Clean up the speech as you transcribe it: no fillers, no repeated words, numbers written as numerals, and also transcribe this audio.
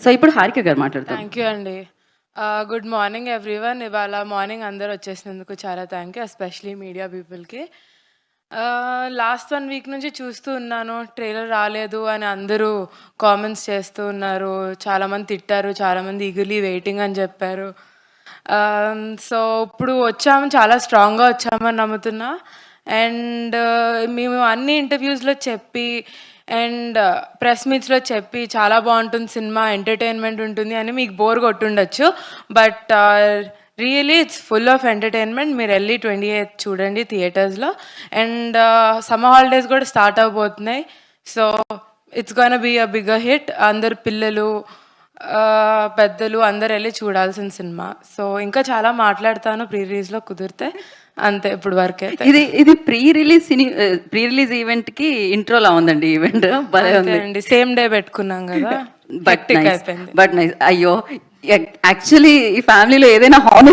So ఇప్పుడు హారిక గారు మాట్లాడతారు. థ్యాంక్ యూ అండి. Good morning everyone. ఇవాళ మార్నింగ్ అందరు వచ్చేసినందుకు చాలా థ్యాంక్ యూ, ఎస్పెషలీ మీడియా పీపుల్కి. లాస్ట్ 1 వీక్ నుంచి చూస్తూ ఉన్నాను, ట్రైలర్ రాలేదు అని అందరూ కామెంట్స్ చేస్తూ ఉన్నారు. చాలామంది తిట్టారు, చాలామంది ఈగర్లీ వెయిటింగ్ అని చెప్పారు. సో ఇప్పుడు వచ్చాము, చాలా స్ట్రాంగ్గా వచ్చామని నమ్ముతున్నా. అండ్ మేము అన్ని ఇంటర్వ్యూస్లో చెప్పి అండ్ ప్రెస్ మీట్స్లో చెప్పి చాలా బాగుంటుంది సినిమా, ఎంటర్టైన్మెంట్ ఉంటుంది అని మీకు బోర్ కొట్టుండొచ్చు. But really it's full of entertainment. మీరు వెళ్ళి 28th చూడండి థియేటర్స్లో. అండ్ సమ్మర్ హాలిడేస్ కూడా స్టార్ట్ అవబోతున్నాయి. So it's gonna be a bigger hit. అందరు పిల్లలు పెద్దలు అందరు వెళ్ళి చూడాల్సిన సినిమా. సో ఇంకా చాలా మాట్లాడతాను ప్రీ రిలీజ్లో కుదిరితే. అంతే ఇప్పుడు వరకే. ఇది ప్రీ రిలీజ్ ఈవెంట్ కి ఇంట్రోలా ఉందండి. ఈవెంట్ భలే ఉంది. సేమ్ డే పెట్టుకున్నాం కదా, బట్ అయిపోయింది. నైస్. అయ్యో, యాక్చువల్లీ ఈ ఫ్యామిలీలో ఏదైనా హానెస్ట్